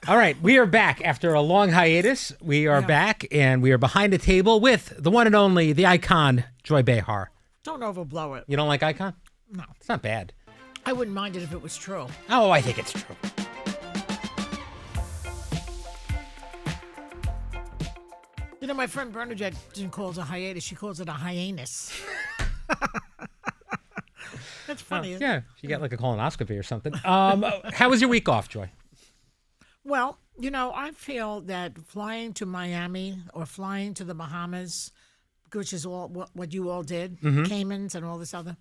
All right, we are back after a long hiatus. We are back, and we are behind the table with the one and only, the icon, Joy Behar. Don't overblow it. You don't like icon? No. It's not bad. I wouldn't mind it if it was true. Oh, I think it's true. You know, my friend Bernadette didn't call it a hiatus. She calls it a hyannis. That's funny, isn't it? Yeah, she got like a colonoscopy or something. How was your week off, Joy? Well, you know, I feel that flying to Miami or flying to the Bahamas, which is all what you all did, Caymans and all this other,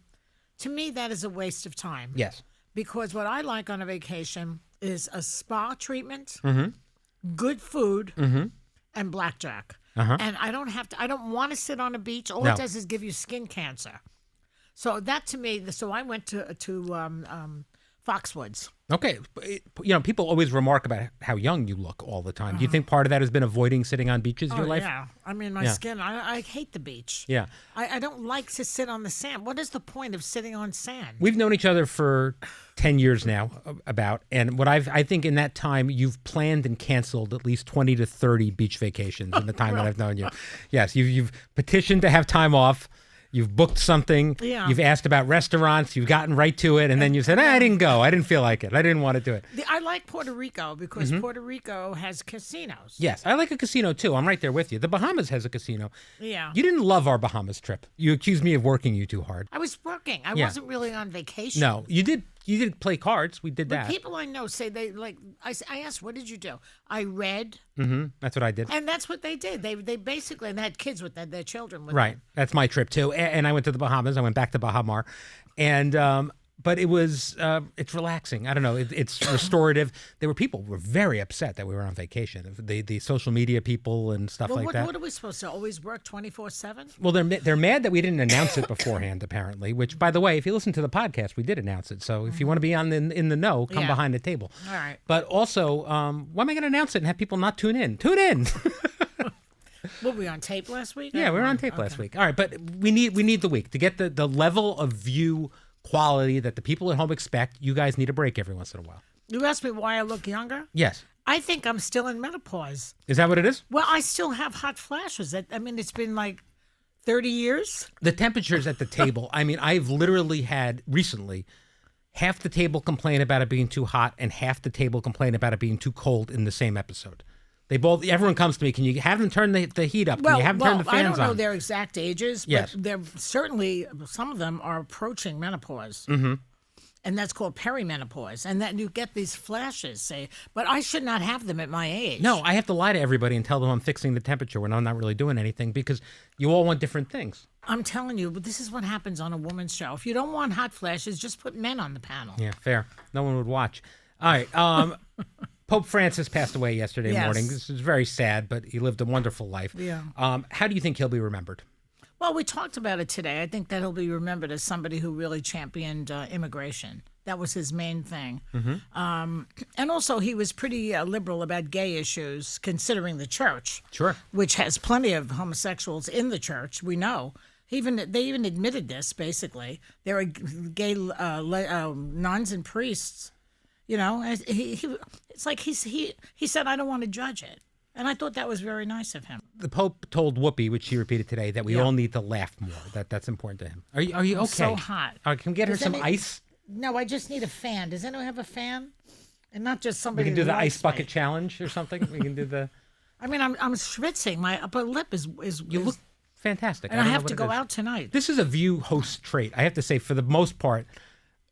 to me, that is a waste of time. Yes. Because what I like on a vacation is a spa treatment, good food, and blackjack. And I don't want to sit on a beach. All it does is give you skin cancer. So that to me, so I went to Foxwoods. Okay. You know, people always remark about how young you look all the time. Do you think part of that has been avoiding sitting on beaches your life? Yeah. I mean, my skin, I hate the beach. Yeah. I don't like to sit on the sand. What is the point of sitting on sand? We've known each other for 10 years now, and what I think in that time, you've planned and canceled at least 20 to 30 beach vacations in the time that I've known you. Yes, you've petitioned to have time off. You've booked something. Yeah. You've asked about restaurants. You've gotten right to it. And then you said, I didn't go. I didn't feel like it. I didn't want to do it. I like Puerto Rico because Puerto Rico has casinos. Yes, I like a casino too. I'm right there with you. The Bahamas has a casino. Yeah. You didn't love our Bahamas trip. You accused me of working you too hard. I was working. I wasn't really on vacation. No, you did play cards. We did But that. people I know say they like. I asked, "What did you do?" I read, That's what I did. and that's what they did. They basically and they had kids with their children with Right. them. That's my trip too. And I went to the Bahamas. I went back to Bahamar. And but it was it's relaxing. I don't know. It's restorative. People were very upset that we were on vacation. The social media people and stuff Well, like that. what are we supposed to always work 24/7? Well, they're mad that we didn't announce it beforehand, apparently. Which, by the way, if you listen to the podcast, we did announce it. So if you want to be in the know, come behind the table. All right. But also, why am I going to announce it and have people not tune in? Tune in. Were we on tape last week? Yeah, we were on tape last week. All right, but we need the week to get the level of view quality that the people at home expect. You guys need a break every once in a while. You asked me why I look younger. Yes. I think I'm still in menopause. Is that what it is? Well, I still have hot flashes. I mean, it's been like 30 years. The temperatures at the table. I mean, I've literally had recently half the table complain about it being too hot and half the table complain about it being too cold in the same episode. Everyone comes to me, can you have them turn the heat up? Can you have them turn the fans on? I don't know their exact ages, but Yes. they're certainly, some of them are approaching menopause. And that's called perimenopause. And then you get these flashes, but I should not have them at my age. No, I have to lie to everybody and tell them I'm fixing the temperature when I'm not really doing anything because you all want different things. I'm telling you, but this is what happens on a woman's show. If you don't want hot flashes, just put men on the panel. Yeah, fair. No one would watch. All right. Pope Francis passed away yesterday morning. This is very sad, but he lived a wonderful life. Yeah. How do you think he'll be remembered? Well, we talked about it today. I think that he'll be remembered as somebody who really championed immigration. That was his main thing. And also, he was pretty liberal about gay issues, considering the church. Sure. Which has plenty of homosexuals in the church, we know. They even admitted this, basically. There are gay nuns and priests. You know, it's like he said, I don't want to judge it. And I thought that was very nice of him. The Pope told Whoopi, which she repeated today, that we all need to laugh more. That's important to him. Are you okay? It's so hot. All right, can we get her some ice? No, I just need a fan. Does anyone have a fan? And not just We somebody. can do the who ice likes bucket me. challenge or something. We can do the. I mean, I'm schwitzing. My upper lip is. You look fantastic. And I don't know have what to it go is. out tonight. This is a View host trait. I have to say, for the most part,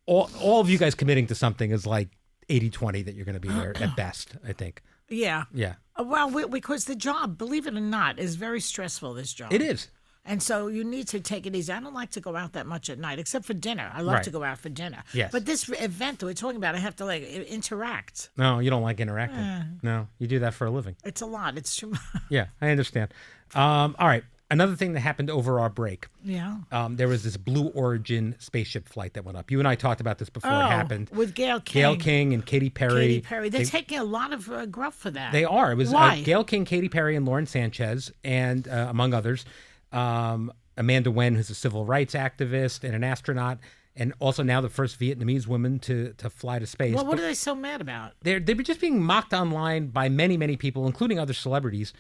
all of you guys committing to something is like 80-20 that you're going to be there at best, I think. Yeah. Yeah. Well, because the job, believe it or not, is very stressful, this job. It is. And so you need to take it easy. I don't like to go out that much at night, except for dinner. I love to go out for dinner. Yes. But this event that we're talking about, I have to interact. No, you don't like interacting. No, you do that for a living. It's a lot. It's too much. Yeah, I understand. All right. Another thing that happened over our break. Yeah. There was this Blue Origin spaceship flight that went up. You and I talked about this before it happened. With Gail King. Gail King and Katy Perry. Katy Perry. They're taking a lot of gruff for that. They are. It was Why? Gail King, Katy Perry, and Lauren Sanchez, and among others, Amanda Wen, who's a civil rights activist and an astronaut, and also now the first Vietnamese woman to fly to space. Well, what are they so mad about? They were just being mocked online by many, many people, including other celebrities.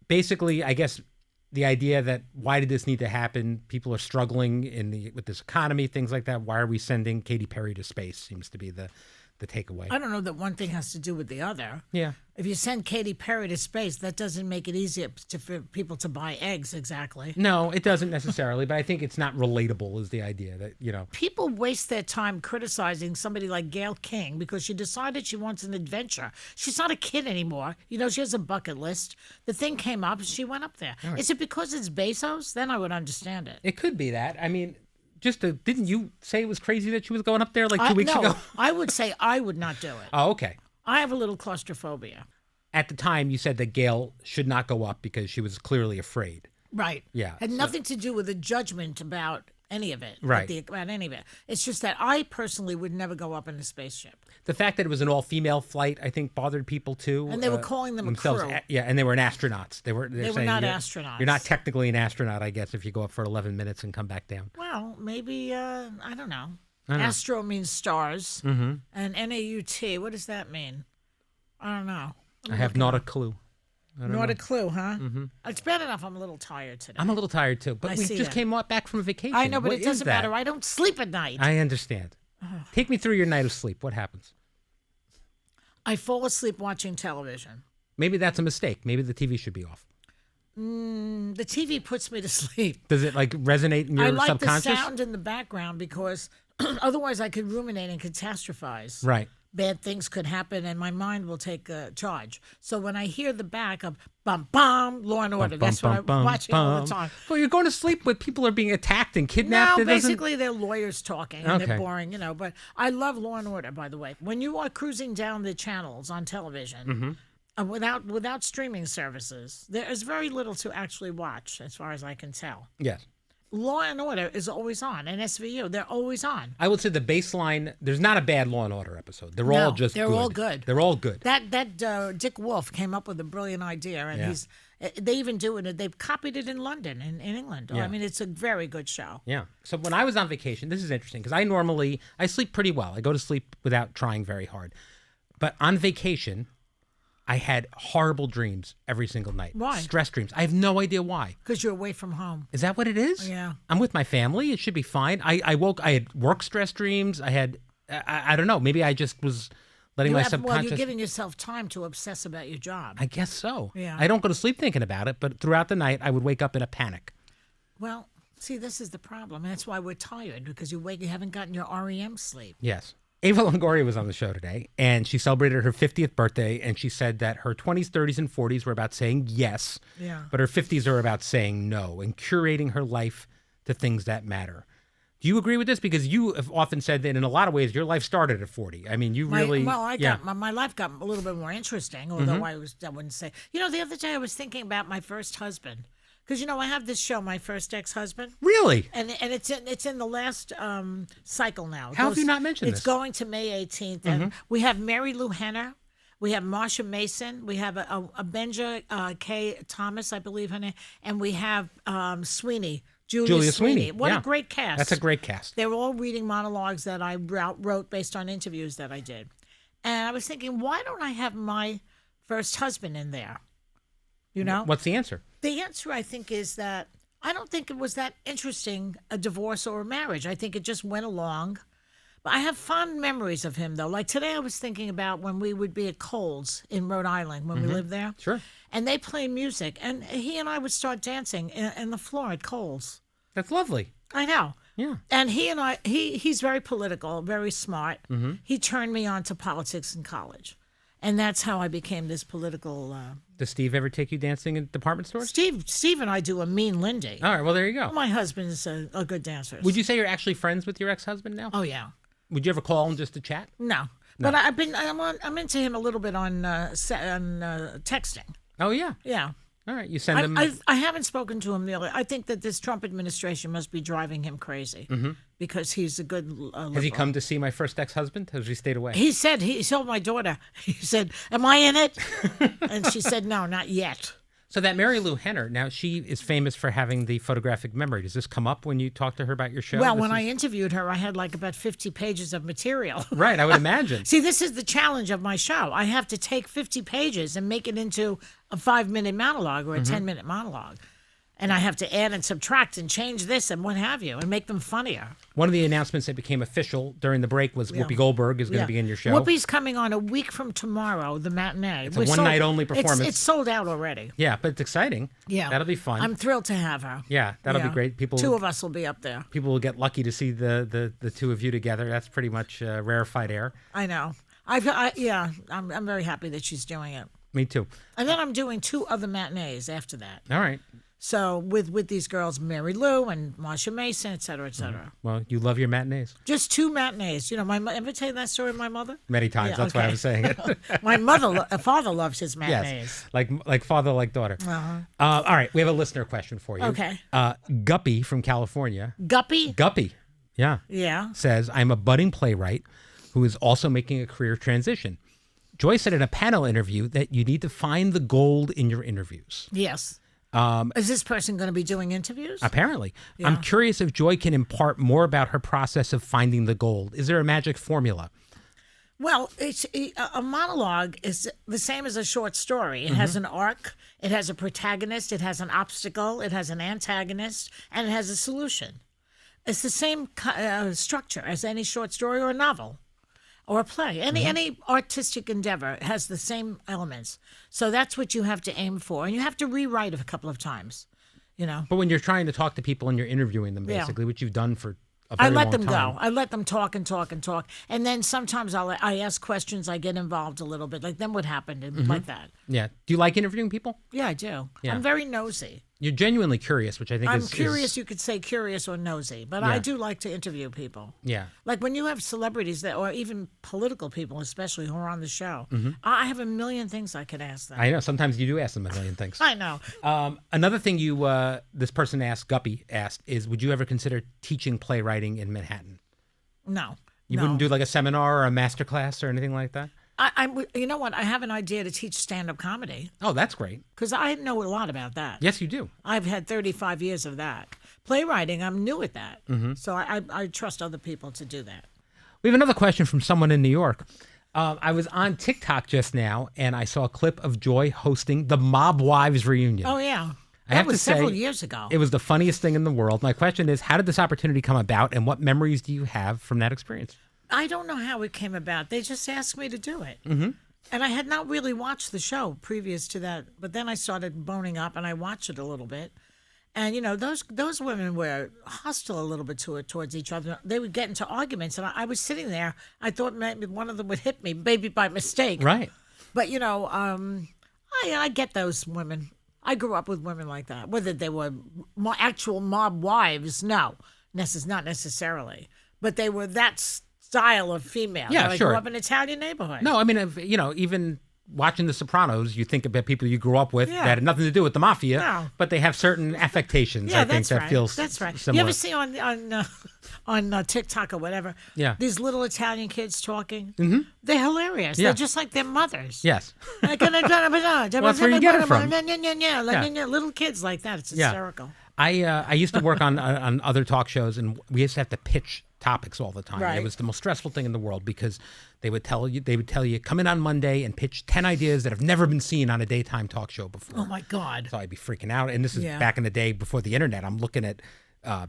Basically, I guess the idea that why did this need to happen? People are struggling with this economy, things like that. Why are we sending Katy Perry to space? Seems to be the takeaway. I don't know that one thing has to do with the other. Yeah. If you send Katy Perry to space, that doesn't make it easier for people to buy eggs, exactly. No, it doesn't necessarily, but I think it's not relatable is the idea that, People waste their time criticizing somebody like Gayle King because she decided she wants an adventure. She's not a kid anymore. She has a bucket list. The thing came up, she went up there. Right. Is it because it's Bezos? Then I would understand it. It could be that. I mean, didn't you say it was crazy that she was going up there like 2 weeks ago? I would say I would not do it. Oh, okay. I have a little claustrophobia. At the time, you said that Gayle should not go up because she was clearly afraid. Right. Yeah. Had nothing to do with a judgment about any of it. Right. About any of it. It's just that I personally would never go up in a spaceship. The fact that it was an all-female flight, I think, bothered people too. And they were calling them themselves a crew. Yeah, and they were astronauts. They were saying not astronauts. You're not technically an astronaut, I guess, if you go up for 11 minutes and come back down. Well, maybe, I don't know. Astro means stars. Mm-hmm. And NAUT, what does that mean? I don't know. I have not a clue. Not a clue, huh? Mm-hmm. It's bad enough I'm a little tired today. I'm a little tired too, but we just came back from a vacation. I know, but it doesn't matter. I don't sleep at night. I understand. Take me through your night of sleep. What happens? I fall asleep watching television. Maybe that's a mistake. Maybe the TV should be off. The TV puts me to sleep. Does it resonate in your subconscious? I like the sound in the background because otherwise I could ruminate and catastrophize. Right. Bad things could happen and my mind will take charge. So when I hear the back of bum bum, Law and Order, that's what I'm watching all the time. Well, you're going to sleep when people are being attacked and kidnapped. No, basically they're lawyers talking and they're boring, But I love Law and Order, by the way. When you are cruising down the channels on television, without streaming services, there is very little to actually watch, as far as I can tell. Yes. Law and Order is always on, and SVU, they're always on. I would say the baseline, there's not a bad Law and Order episode. They're all just good. They're all good. They're all good. That Dick Wolf came up with a brilliant idea, and they even do it. They've copied it in London, in England. Yeah. I mean, it's a very good show. Yeah. So when I was on vacation, this is interesting, because I sleep pretty well. I go to sleep without trying very hard. But on vacation, I had horrible dreams every single night. Why? Stress dreams. I have no idea why. Because you're away from home. Is that what it is? Yeah. I'm with my family. It should be fine. I had work stress dreams. I had, I don't know. Maybe I just was letting my subconscious. Well, you're giving yourself time to obsess about your job. I guess so. Yeah. I don't go to sleep thinking about it, but throughout the night, I would wake up in a panic. Well, see, this is the problem. That's why we're tired, because you haven't gotten your REM sleep. Yes. Ava Longoria was on the show today, and she celebrated her 50th birthday, and she said that her 20s, 30s, and 40s were about saying yes, but her 50s are about saying no and curating her life to things that matter. Do you agree with this? Because you have often said that in a lot of ways your life started at 40. I mean, my life got a little bit more interesting, although I wouldn't say. The other day I was thinking about my first husband. Because, I have this show, My First Ex-Husband. Really? And it's in the last cycle now. How have you not mentioned this? It's going to May 18th. And we have Mary Lou Henner. We have Marsha Mason. We have a Benja K. Thomas, I believe her name. And we have Sweeney. Julia Sweeney. What a great cast. That's a great cast. They were all reading monologues that I wrote based on interviews that I did. And I was thinking, why don't I have my first husband in there? What's the answer? The answer, I think, is that I don't think it was that interesting, a divorce or a marriage. I think it just went along. But I have fond memories of him, though. Like today I was thinking about when we would be at Coles in Rhode Island when we lived there. Sure. And they play music. And he and I would start dancing in the floor at Coles. That's lovely. I know. Yeah. And he's very political, very smart. Mm-hmm. He turned me on to politics in college. And that's how I became this political... Does Steve ever take you dancing in department stores? Steve and I do a mean Lindy. All right, well, there you go. My husband is a good dancer. Would you say you're actually friends with your ex-husband now? Oh, yeah. Would you ever call him just to chat? No. But I'm into him a little bit on texting. Oh, yeah? Yeah. All right, you send him... I haven't spoken to him nearly. I think that this Trump administration must be driving him crazy because he's a good liberal. Has he come to see My First Ex-Husband? Has he stayed away? He told my daughter, he said, am I in it? And she said, no, not yet. So that Mary Lou Henner, now she is famous for having the photographic memory. Does this come up when you talk to her about your show? Well, when I interviewed her, I had like about 50 pages of material. Right, I would imagine. See, this is the challenge of my show. I have to take 50 pages and make it into a 5-minute monologue or a 10-minute monologue. And I have to add and subtract and change this and what have you and make them funnier. One of the announcements that became official during the break was Whoopi Goldberg is going to be in your show. Whoopi's coming on a week from tomorrow, the matinee. It's a one-night-only performance. It's sold out already. Yeah, but it's exciting. Yeah. That'll be fun. I'm thrilled to have her. Yeah, that'll be great. Two of us will be up there. People will get lucky to see the two of you together. That's pretty much rarefied air. I know. I'm very happy that she's doing it. Me too. And then I'm doing 2 other matinees after that. All right. So with these girls, Mary Lou and Marsha Mason, et cetera, et cetera. Well, you love your matinees. Just 2 matinees. You know, ever tell you that story of my mother? Many times. That's why I was saying it. My father loves his matinees. Yes, like father, like daughter. All right, we have a listener question for you. Okay. Guppy from California. Guppy? Yeah. Yeah. Says, I'm a budding playwright who is also making a career transition. Joy said in a panel interview that you need to find the gold in your interviews. Yes. Is this person going to be doing interviews? Apparently. Yeah. I'm curious if Joy can impart more about her process of finding the gold. Is there a magic formula? Well, a monologue is the same as a short story. It has an arc, it has a protagonist, it has an obstacle, it has an antagonist, and it has a solution. It's the same structure as any short story or a novel. Or a play. Any artistic endeavor has the same elements. So that's what you have to aim for. And you have to rewrite it a couple of times, you know. But when you're trying to talk to people and you're interviewing them, basically, which you've done for a very I let long them time. go. I let them talk and talk and talk. And then sometimes I ask questions. I get involved a little bit. Like, then what happened? And like that. Yeah. Do you like interviewing people? Yeah, I do. Yeah. I'm very nosy. You're genuinely curious, which I think I'm is... curious, you could say curious or nosy, but I do like to interview people. Yeah. Like when you have celebrities that, or even political people, especially who are on the show, I have a million things I could ask them. I know. Sometimes you do ask them a million things. I know. Another thing this person Guppy asked is, would you ever consider teaching playwriting in Manhattan? No. You wouldn't do like a seminar or a master class or anything like that? You know what? I have an idea to teach stand-up comedy. Oh, that's great. Because I know a lot about that. Yes, you do. I've had 35 years of that. Playwriting, I'm new at that. So I trust other people to do that. We have another question from someone in New York. I was on TikTok just now, and I saw a clip of Joy hosting the Mob Wives reunion. Oh, yeah. I have That was to say, several years ago. It was the funniest thing in the world. My question is, how did this opportunity come about, and what memories do you have from that experience? I don't know how it came about. They just asked me to do it. And I had not really watched the show previous to that, but then I started boning up and I watched it a little bit. And, you know, those women were hostile a little bit towards each other. They would get into arguments, and I was sitting there. I thought maybe one of them would hit me, maybe by mistake. Right. But, you know, I get those women. I grew up with women like that. Whether they were actual mob wives, no, not necessarily. But they were that style of female. Yeah, I sure. grew up in an Italian neighborhood. No, I mean, you know, even watching The Sopranos, you think about people you grew up with Yeah. that had nothing to do with the mafia, No. but they have certain affectations, Yeah, I think, that's that right. feels That's right. similar. You ever see on TikTok or whatever? Yeah. These little Italian kids talking. Mm-hmm. They're hilarious. Yeah. They're just like their mothers. Yes. Well, that's where you get it from. Little kids like that. It's hysterical. I used to work on other talk shows, and we used to have to pitch topics all the time. Right. It was the most stressful thing in the world because they would tell you come in on Monday and pitch 10 ideas that have never been seen on a daytime talk show before. Oh my God. So I'd be freaking out, and this is Yeah. back in the day before the internet. I'm looking at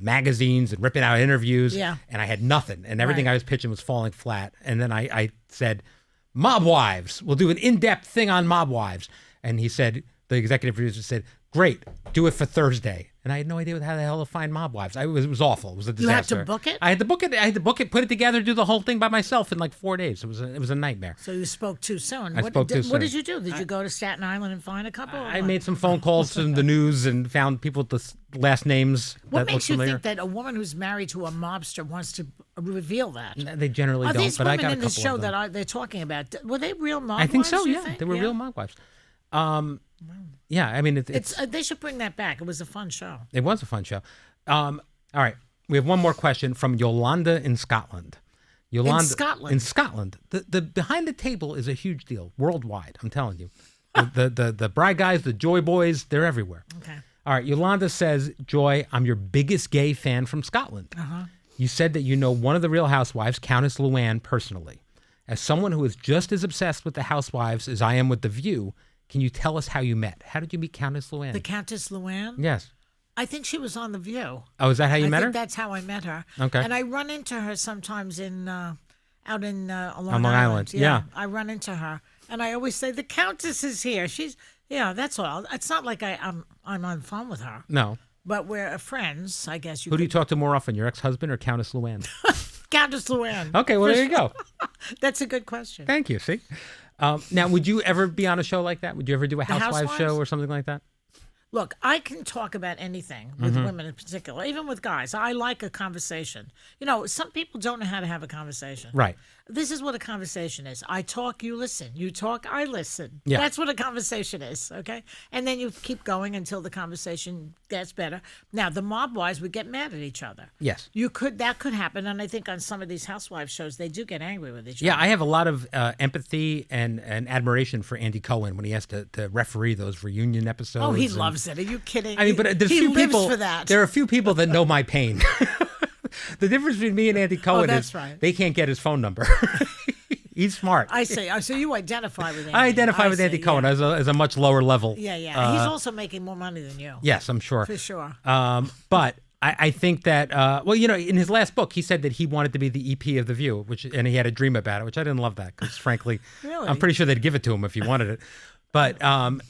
magazines and ripping out interviews, Yeah. and I had nothing, and everything Right. I was pitching was falling flat. And then I said, Mob Wives, we'll do an in-depth thing on Mob Wives. And he said, the executive producer said, great, do it for Thursday. And I had no idea how the hell to find Mob Wives. It was awful. It was a You had to disaster. book it? I had to book it, put it together, do the whole thing by myself in like 4 days. It was a nightmare. So you spoke too soon. I spoke too soon. What did you do? Did you go to Staten Island and find a couple? or I what? made some phone calls to the news and found people with the last names What that makes looked you familiar. think that a woman who's married to a mobster wants to reveal that? They generally Are don't, these but I women got a in the couple show of them. that they're talking about? Were they real mob I think wives, so, you yeah. think? They were real Mob Wives. Yeah, I mean, it's They should bring that back. It was a fun show. it was a fun show. All right, we have one more question from Yolanda in Scotland. Yolanda, Scotland? In Scotland. The behind the table is a huge deal worldwide, I'm telling you. The bride guys, the Joy boys, they're everywhere. Okay. All right. Yolanda says, Joy, I'm your biggest gay fan from Scotland. You said that you know one of the Real Housewives, Countess Luann, personally. As someone who is just as obsessed with the Housewives as I am with The View, can you tell us how you met? How did you meet Countess Luann? The Countess Luann? Yes. I think she was on The View. Oh, is that how you met I her? think that's how I met her. Okay. And I run into her sometimes out in Long Long Island, yeah. I run into her, and I always say, the Countess is here. That's all. It's not like I'm on the phone with her. No. But we're friends, I guess. Who do you talk to more often, your ex-husband or Countess Luann? Countess Luann. Okay, well, there you go. That's a good question. Thank you. See? Now, would you ever be on a show like that? Would you ever do a Housewives show or something like that? Look, I can talk about anything with women in particular, even with guys. I like a conversation. You know, some people don't know how to have a conversation. Right. This is what a conversation is. I talk, you listen. You talk, I listen. Yeah. That's what a conversation is, okay? And then you keep going until the conversation gets better. Now, the mob wives would get mad at each other. Yes. That could happen, and I think on some of these housewives shows, they do get angry with each Yeah, other. I have a lot of empathy and admiration for Andy Cohen when he has to referee those reunion episodes. Oh, he loves it. Are you kidding? I mean, but there's he few lives people. for that. There are a few people that know my pain. The difference between me and Andy Cohen that's is right. they can't get his phone number. He's smart. I see. So you identify with Andy. I identify with Andy Cohen as a much lower level. Yeah. He's also making more money than you. Yes, I'm sure. For sure. But I think that, well, you know, in his last book, he said that he wanted to be the EP of The View, and he had a dream about it, which I didn't love that because, frankly, Really? I'm pretty sure they'd give it to him if he wanted it. But,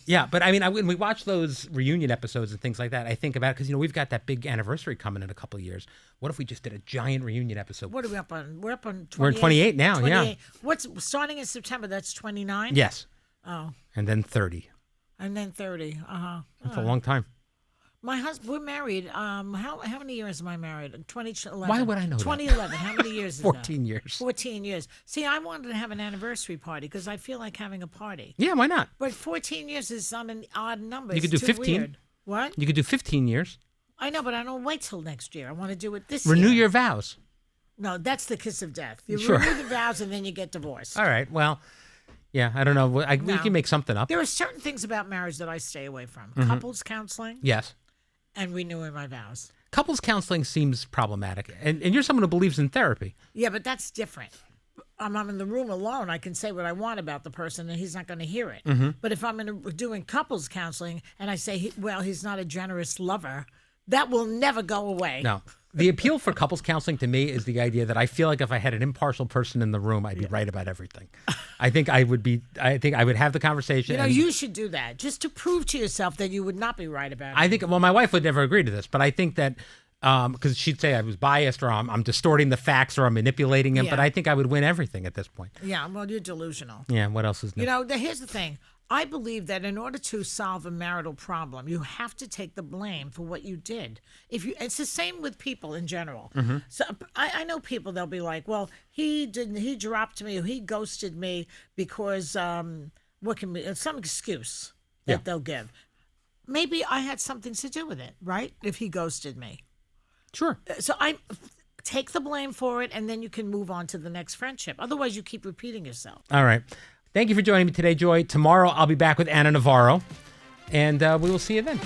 yeah, but I mean, when we watch those reunion episodes and things like that, I think about it because, you know, we've got that big anniversary coming in a couple of years. What if we just did a giant reunion episode? What are we up on? We're up on 28. We're in 28 now, 28. yeah. What's starting in September? That's 29? Yes. Oh. And then 30. And then 30. That's a long time. My husband, we're married. How many years am I married? 2011. Why would I know that? 2011. How many years is 14 that? years. 14 years. See, I wanted to have an anniversary party because I feel like having a party. Yeah, why not? But 14 years is on an odd number. You could It's do too 15. Weird. What? You could do 15 years. I know, but I don't wait till next year. I want to do it this Renew year. your vows. No, that's the kiss of death. You Sure. renew the vows and then you get divorced. All right. Well, yeah, I don't know. We can make something up. There are certain things about marriage that I stay away from. Mm-hmm. Couples counseling Yes. and renewing my vows. Couples counseling seems problematic. And you're someone who believes in therapy. Yeah, but that's different. I'm in the room alone. I can say what I want about the person, and he's not going to hear it. Mm-hmm. But if I'm doing couples counseling and I say, he's not a generous lover, that will never go away. No. The appeal for couples counseling to me is the idea that I feel like if I had an impartial person in the room, I'd be right about everything. I think I would have the conversation. You know, and you should do that just to prove to yourself that you would not be right about it. I think, well, my wife would never agree to this, but I think that because she'd say I was biased or I'm distorting the facts or I'm manipulating him, Yeah. but I think I would win everything at this point. Yeah, well, you're delusional. Yeah, what else is new? You know, here's the thing. I believe that in order to solve a marital problem, you have to take the blame for what you did. It's the same with people in general. Mm-hmm. So I know people, they'll be like, well, he dropped me or he ghosted me because some excuse that they'll give. Maybe I had something to do with it, right? If he ghosted me. Sure. So I take the blame for it and then you can move on to the next friendship. Otherwise, you keep repeating yourself. All right. Thank you for joining me today, Joy. Tomorrow I'll be back with Anna Navarro, and we will see you then.